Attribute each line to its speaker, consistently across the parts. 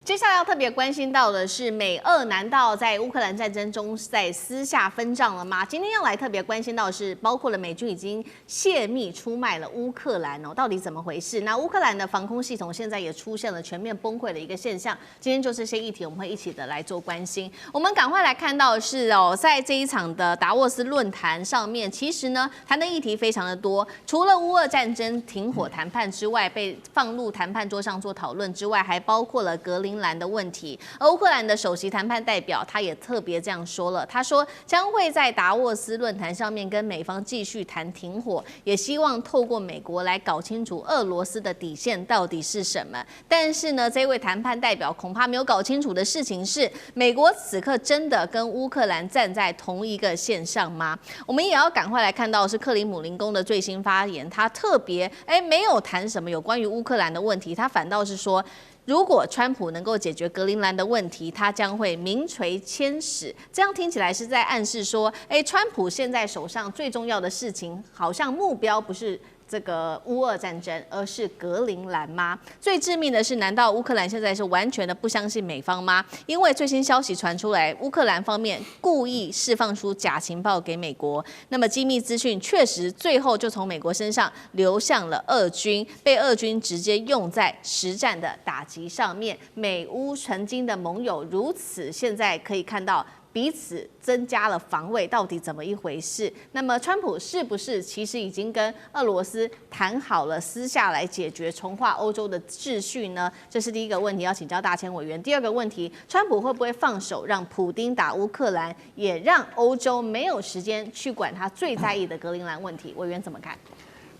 Speaker 1: 接下来要特别关心到的是，美俄难道在乌克兰战争中在私下分账了吗？今天要来特别关心到的是，包括了美军已经泄密出卖了乌克兰哦，到底怎么回事？那乌克兰的防空系统现在也出现了全面崩溃的一个现象。今天就这些议题，我们会一起的来做关心。我们赶快来看到的是哦，在这一场的达沃斯论坛上面，其实呢谈的议题非常的多，除了乌俄战争停火谈判之外，被放入谈判桌上做讨论之外，还包括了格陵兰的问题。而乌克兰的首席谈判代表他也特别这样说了，他说将会在达沃斯论坛上面跟美方继续谈停火，也希望透过美国来搞清楚俄罗斯的底线到底是什么。但是呢，这位谈判代表恐怕没有搞清楚的事情是，美国此刻真的跟乌克兰站在同一个线上吗？我们也要赶快来看到是克里姆林宫的最新发言，他特别没有谈什么有关于乌克兰的问题，他反倒是说，如果川普能够解决格陵兰的问题，他将会名垂千史。这样听起来是在暗示说，川普现在手上最重要的事情，好像目标不是这个乌俄战争，而是格陵兰吗？最致命的是，难道乌克兰现在是完全的不相信美方吗？因为最新消息传出来，乌克兰方面故意释放出假情报给美国，那么机密资讯确实最后就从美国身上流向了俄军，被俄军直接用在实战的打击上面。美乌曾经的盟友如此，现在可以看到彼此增加了防卫，到底怎么一回事？那么川普是不是其实已经跟俄罗斯谈好了，私下来解决重划欧洲的秩序呢？这是第一个问题，要请教大千委员。第二个问题，川普会不会放手让普丁打乌克兰，也让欧洲没有时间去管他最在意的格陵兰问题？委员怎么看？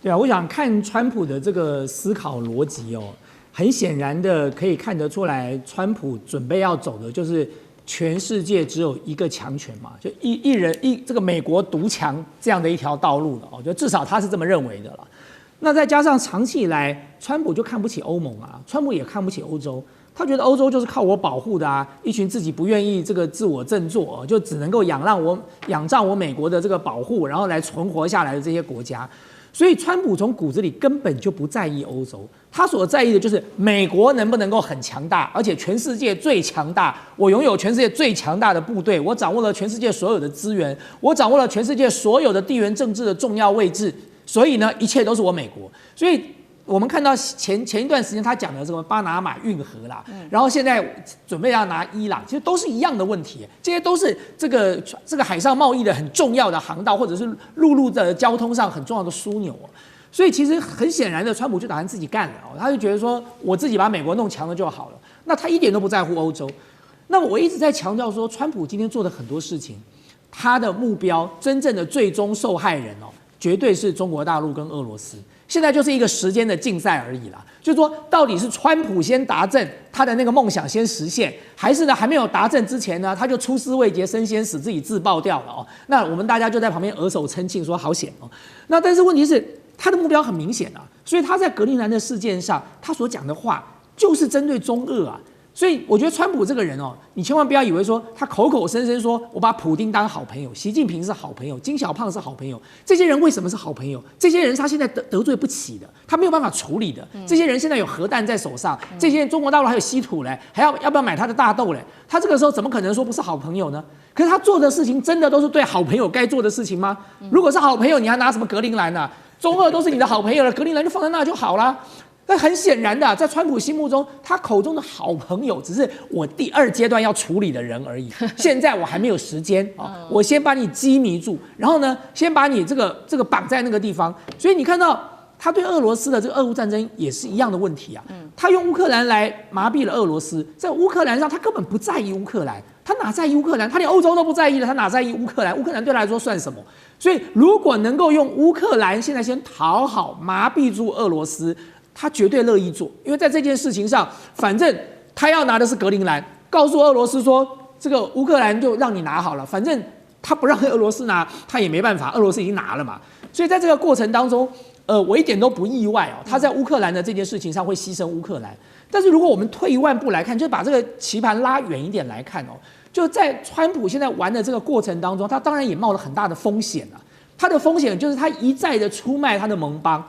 Speaker 2: 对啊，我想看川普的这个思考逻辑哦，很显然的可以看得出来，川普准备要走的就是全世界只有一个强权嘛，就一人这个美国独强这样的一条道路了哦，就至少他是这么认为的了。那再加上长期以来，川普就看不起欧盟啊，川普也看不起欧洲，他觉得欧洲就是靠我保护的啊，一群自己不愿意这个自我振作，就只能够仰仗我美国的这个保护，然后来存活下来的这些国家。所以川普从骨子里根本就不在意欧洲，他所在意的就是美国能不能够很强大，而且全世界最强大，我拥有全世界最强大的部队，我掌握了全世界所有的资源，我掌握了全世界所有的地缘政治的重要位置，所以呢，一切都是我美国。所以我们看到前一段时间他讲的这个巴拿马运河啦，然后现在准备要拿伊朗，其实都是一样的问题，这些都是这个海上贸易的很重要的航道，或者是陆路的交通上很重要的枢纽。所以其实很显然的，川普就打算自己干了，他就觉得说我自己把美国弄强了就好了，那他一点都不在乎欧洲。那么我一直在强调说，川普今天做的很多事情，他的目标真正的最终受害人绝对是中国大陆跟俄罗斯。现在就是一个时间的竞赛而已啦，就是说到底是川普先达阵，他的那个梦想先实现，还是呢还没有达阵之前呢，他就出师未捷身先死，自己自爆掉了哦。那我们大家就在旁边额手称庆，说好险哦。那但是问题是，他的目标很明显啊，所以他在格陵兰的事件上，他所讲的话就是针对中俄啊。所以我觉得川普这个人你千万不要以为说他口口声声说我把普丁当好朋友，习近平是好朋友，金小胖是好朋友，这些人为什么是好朋友？这些人他现在得罪不起的，他没有办法处理的。这些人现在有核弹在手上，这些人中国大陆还有稀土嘞，要不要买他的大豆嘞？他这个时候怎么可能说不是好朋友呢？可是他做的事情真的都是对好朋友该做的事情吗？如果是好朋友，你还拿什么格陵兰啊？中俄都是你的好朋友了，格陵兰就放在那就好了。但很显然的，在川普心目中，他口中的好朋友只是我第二阶段要处理的人而已。现在我还没有时间我先把你羁迷住，然后呢，先把你这个绑在那个地方。所以你看到他对俄罗斯的这个俄乌战争也是一样的问题啊。他用乌克兰来麻痹了俄罗斯，在乌克兰上他根本不在意乌克兰，他哪在意乌克兰？他连欧洲都不在意了，他哪在意乌克兰？乌克兰对他来说算什么？所以如果能够用乌克兰现在先讨好麻痹住俄罗斯，他绝对乐意做，因为在这件事情上，反正他要拿的是格陵兰，告诉俄罗斯说这个乌克兰就让你拿好了，反正他不让俄罗斯拿，他也没办法，俄罗斯已经拿了嘛。所以在这个过程当中，我一点都不意外他在乌克兰的这件事情上会牺牲乌克兰。但是如果我们退一万步来看，就把这个棋盘拉远一点来看就在川普现在玩的这个过程当中，他当然也冒了很大的风险他的风险就是他一再的出卖他的盟邦。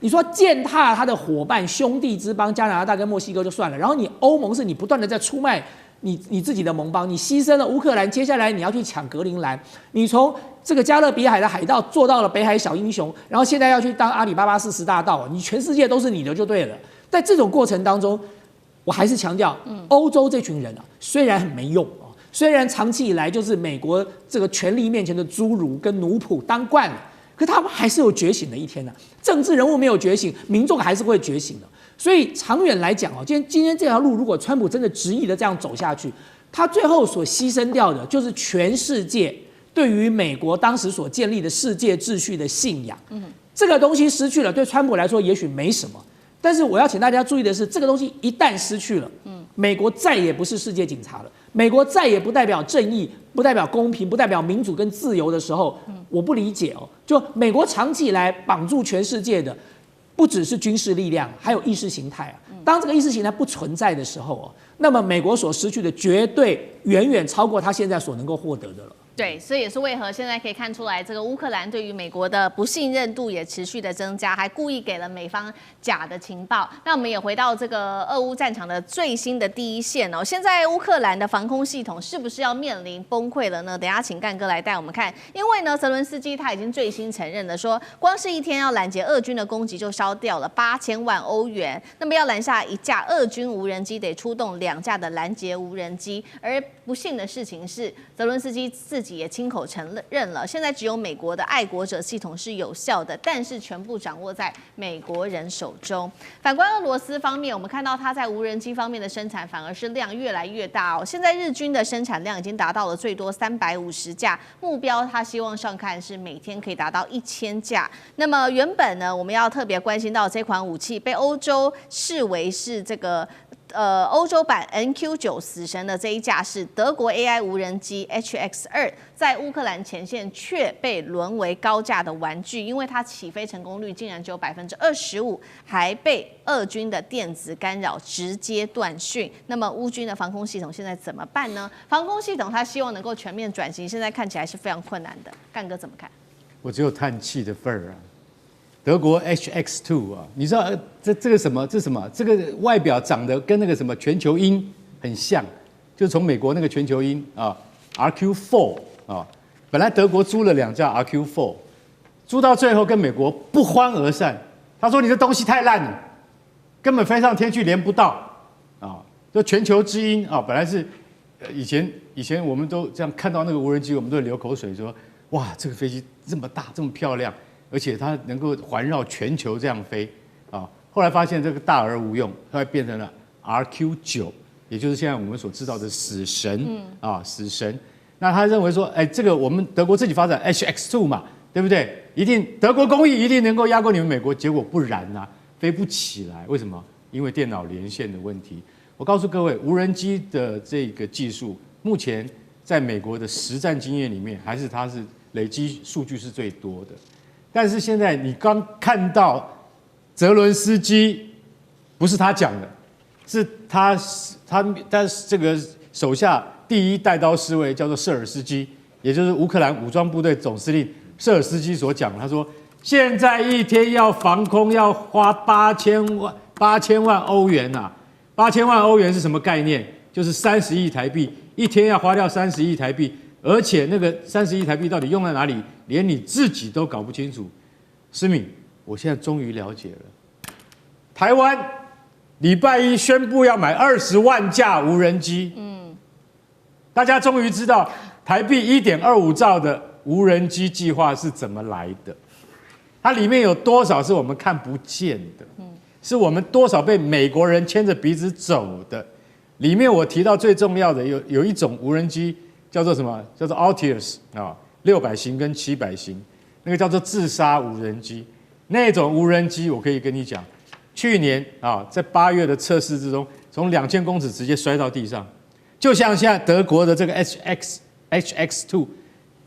Speaker 2: 你说践踏他的伙伴兄弟之邦加拿大跟墨西哥就算了，然后你欧盟是你不断的在出卖你自己的盟邦，你牺牲了乌克兰，接下来你要去抢格陵兰，你从这个加勒比海的海盗做到了北海小英雄，然后现在要去当阿里巴巴40大盗，你全世界都是你的就对了。在这种过程当中，我还是强调，欧洲这群人啊，虽然很没用啊，虽然长期以来就是美国这个权力面前的侏儒跟奴仆当惯了，可他们还是有觉醒的一天的。政治人物没有觉醒，民众还是会觉醒的。所以长远来讲哦，今天这条路，如果川普真的执意的这样走下去，他最后所牺牲掉的就是全世界对于美国当时所建立的世界秩序的信仰。这个东西失去了，对川普来说也许没什么，但是我要请大家注意的是，这个东西一旦失去了，美国再也不是世界警察了，美国再也不代表正义，不代表公平，不代表民主跟自由的时候，我不理解哦。就美国长期以来绑住全世界的，不只是军事力量，还有意识形态啊。当这个意识形态不存在的时候哦，那么美国所失去的绝对远远超过他现在所能够获得的了。
Speaker 1: 对，所以也是为何现在可以看出来，这个乌克兰对于美国的不信任度也持续的增加，还故意给了美方假的情报。那我们也回到这个俄乌战场的最新的第一线哦，现在乌克兰的防空系统是不是要面临崩溃了呢？等一下请干哥来带我们看，因为呢，泽伦斯基他已经最新承认了说，光是一天要拦截俄军的攻击就烧掉了8000万欧元，那么要拦下一架俄军无人机，得出动2架的拦截无人机。而不幸的事情是，泽伦斯基自己也亲口承认了，现在只有美国的爱国者系统是有效的，但是全部掌握在美国人手中。反观俄罗斯方面，我们看到它在无人机方面的生产反而是量越来越大哦。现在日军的生产量已经达到了最多350架，目标它希望上看是每天可以达到1000架。那么原本呢，我们要特别关心到这款武器被欧洲视为是这个。欧洲版 NQ9 死神的这一架是德国 AI 无人机 HX2，在乌克兰前线却被沦为高价的玩具，因为它起飞成功率竟然只有25%，还被俄军的电子干扰直接断讯。那么乌军的防空系统现在怎么办呢？防空系统它希望能够全面转型，现在看起来是非常困难的。干哥怎么看？
Speaker 3: 我只有叹气的份儿啊。德国 HX2 啊，你知道这个什么？这什么？这个外表长得跟那个什么全球鹰很像，就是从美国那个全球鹰啊 RQ4 啊，本来德国租了2架 RQ4， 租到最后跟美国不欢而散。他说你这东西太烂了，根本飞上天去连不到啊！就全球之鹰啊，本来是以前我们都这样看到那个无人机，我们都会流口水说哇，这个飞机这么大，这么漂亮。而且它能够环绕全球这样飞啊，后来发现这个大而无用，后来变成了 RQ9， 也就是现在我们所知道的死神啊，死神。那他认为说，哎，这个我们德国自己发展 HX2 嘛，对不对？一定德国工艺一定能够压过你们美国，结果不然啊，飞不起来。为什么？因为电脑连线的问题。我告诉各位，无人机的这个技术，目前在美国的实战经验里面，还是它是累积数据是最多的。但是现在你刚看到泽伦斯基，不是他讲的，是他这个手下第一带刀侍卫叫做舍尔斯基，也就是乌克兰武装部队总司令舍尔斯基所讲，他说现在一天要防空要花8000万欧元呐，8000万欧元是什么概念？就是30亿台币，一天要花掉30亿台币。而且那个30亿台币到底用在哪里，连你自己都搞不清楚。思敏，我现在终于了解了。台湾礼拜一宣布要买20万架无人机，大家终于知道台币1.25兆的无人机计划是怎么来的。它里面有多少是我们看不见的，是我们多少被美国人牵着鼻子走的。里面我提到最重要的有一种无人机。叫做什么？叫做 Altius 啊，600型跟700型，那个叫做自杀无人机。那种无人机，我可以跟你讲，去年啊，在8月的测试之中，从2000公尺直接摔到地上，就像现在德国的这个 HX2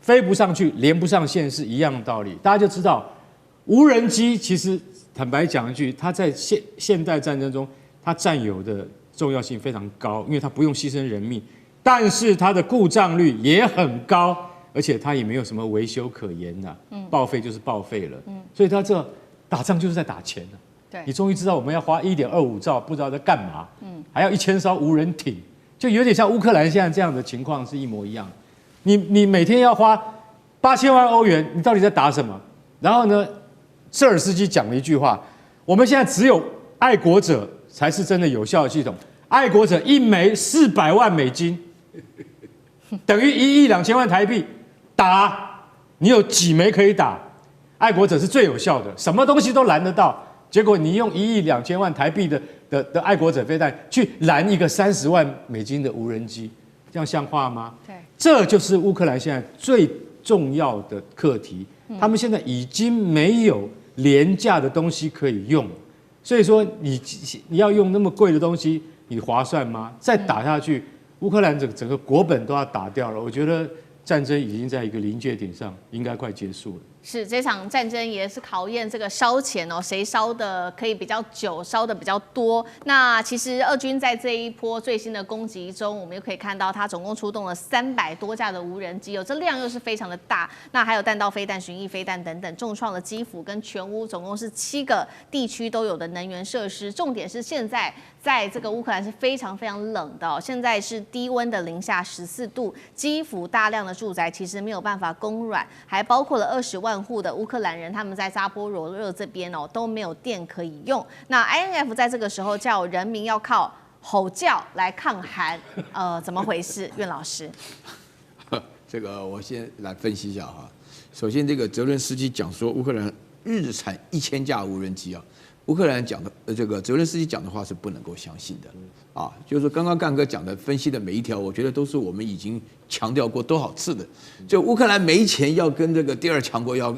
Speaker 3: 飞不上去、连不上线是一样的道理。大家就知道，无人机其实坦白讲一句，它在现代战争中，它占有的重要性非常高，因为它不用牺牲人命。但是它的故障率也很高，而且它也没有什么维修可言呐，报废就是报废了。所以它这打仗就是在打钱啊。
Speaker 1: 对，
Speaker 3: 你终于知道我们要花1.25兆，不知道在干嘛，还要1000艘无人艇，就有点像乌克兰现在这样的情况是一模一样。你每天要花8000万欧元，你到底在打什么？然后呢，舍尔斯基讲了一句话：我们现在只有爱国者才是真的有效的系统。爱国者一枚400万美金，等于1亿2千万台币，打你有几枚可以打？爱国者是最有效的，什么东西都拦得到。结果你用1亿2千万台币的爱国者飞弹去拦一个30万美金的无人机，这样像话吗？
Speaker 1: 对，
Speaker 3: 这就是乌克兰现在最重要的课题。他们现在已经没有廉价的东西可以用，所以说你要用那么贵的东西，你划算吗？再打下去，乌克兰整个国本都要打掉了。我觉得战争已经在一个临界点上，应该快结束了。
Speaker 1: 是这场战争也是考验这个烧钱哦，谁烧的可以比较久，烧的比较多。那其实俄军在这一波最新的攻击中，我们又可以看到，它总共出动了300多架的无人机哦，这量又是非常的大。那还有弹道飞弹、巡弋飞弹等等，重创了基辅跟全乌，总共是7个地区都有的能源设施。重点是现在在这个乌克兰是非常非常冷的哦，现在是低温的-14度，基辅大量的住宅其实没有办法供暖，还包括了20万户的乌克兰人，他们在扎波罗热这边哦都没有电可以用。那 INF 在这个时候叫人民要靠吼叫来抗寒，怎么回事？苑老师，
Speaker 4: 这个我先来分析一下哈。首先，这个泽伦斯基讲说乌克兰日产1000架无人机啊，乌克兰讲的这个泽伦斯基讲的话是不能够相信的啊。就是说刚刚干哥讲的分析的每一条，我觉得都是我们已经强调过多少次的。就乌克兰没钱要跟这个第二强国要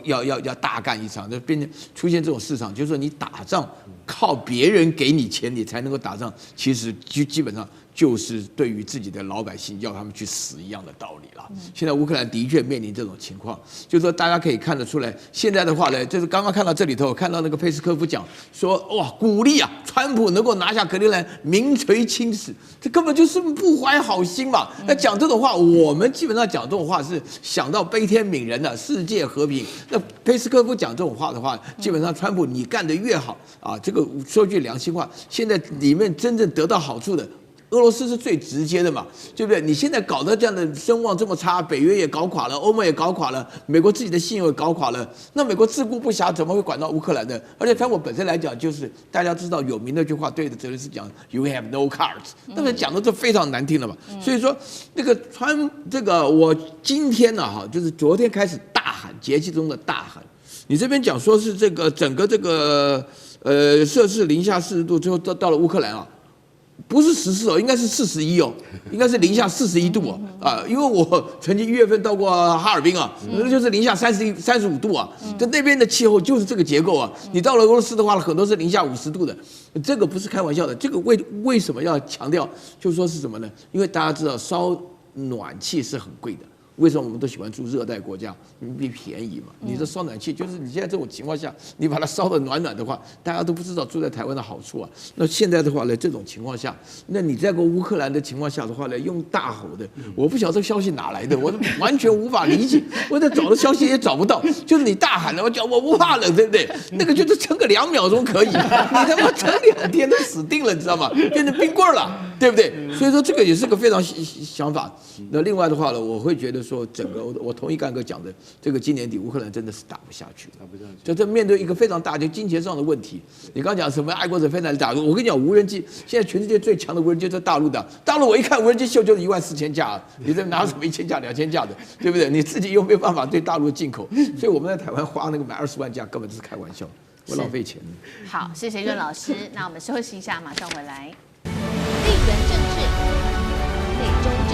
Speaker 4: 大干一场，就变成出现这种市场，就是说你打仗靠别人给你钱你才能够打仗，其实基本上就是对于自己的老百姓要他们去死一样的道理了。现在乌克兰的确面临这种情况，就是说大家可以看得出来，现在的话呢，就是刚刚看到这里头，看到那个佩斯科夫讲说，哇，鼓励啊，川普能够拿下格陵兰，名垂青史，这根本就是不怀好心嘛。那讲这种话，我们基本上讲这种话是想到悲天悯人的世界和平。那佩斯科夫讲这种话的话，基本上川普你干得越好啊，这个说句良心话，现在里面真正得到好处的，俄罗斯是最直接的嘛，对不对？你现在搞得这样的声望这么差，北约也搞垮了，欧盟也搞垮了，美国自己的信用也搞垮了，那美国自顾不暇，怎么会管到乌克兰的？而且川普本身来讲，就是大家知道有名的一句话，对的泽连斯基讲 "You have no cards"， 那个讲的就非常难听了嘛。所以说，那个这个我今天呢，哈，就是昨天开始大喊，节气中的大喊。你这边讲说是这个整个这个摄氏零下40度之后到了乌克兰啊。不是14哦，应该是41哦，应该是零下41度啊！因为我曾经1月份到过哈尔滨啊，那就是零下35度啊，在那边的气候就是这个结构啊。你到了俄罗斯的话，很多是零下50度的，这个不是开玩笑的。这个为什么要强调？就是说是什么呢？因为大家知道烧暖气是很贵的。为什么我们都喜欢住热带国家？因为便宜嘛。你这烧暖气，就是你现在这种情况下，你把它烧得暖暖的话，大家都不知道住在台湾的好处啊。那现在的话呢，这种情况下，那你在个乌克兰的情况下的话呢，用大吼的，我不晓得这个消息哪来的，我完全无法理解。我在找的消息也找不到，就是你大喊了，我讲我不怕冷，对不对？那个就是撑个2秒钟可以，你他妈撑2天都死定了，你知道吗？变成冰棍了，对不对？所以说这个也是个非常想法。那另外的话呢，我会觉得说，整个我同意干哥讲的，这个今年底乌克兰真的是打不下去，就这面对一个非常大的金钱上的问题。你刚讲什么爱国者飞弹打，我跟你讲，无人机现在全世界最强的无人机在大陆的，大陆我一看无人机秀就是14000架，你这拿什么1000架、2000架的，对不对？你自己又没有办法对大陆进口，所以我们在台湾花那个买20万架根本就是开玩笑，我浪费钱。
Speaker 1: 好，谢谢苑老师，那我们休息一下，马上回来。地缘政治，内中。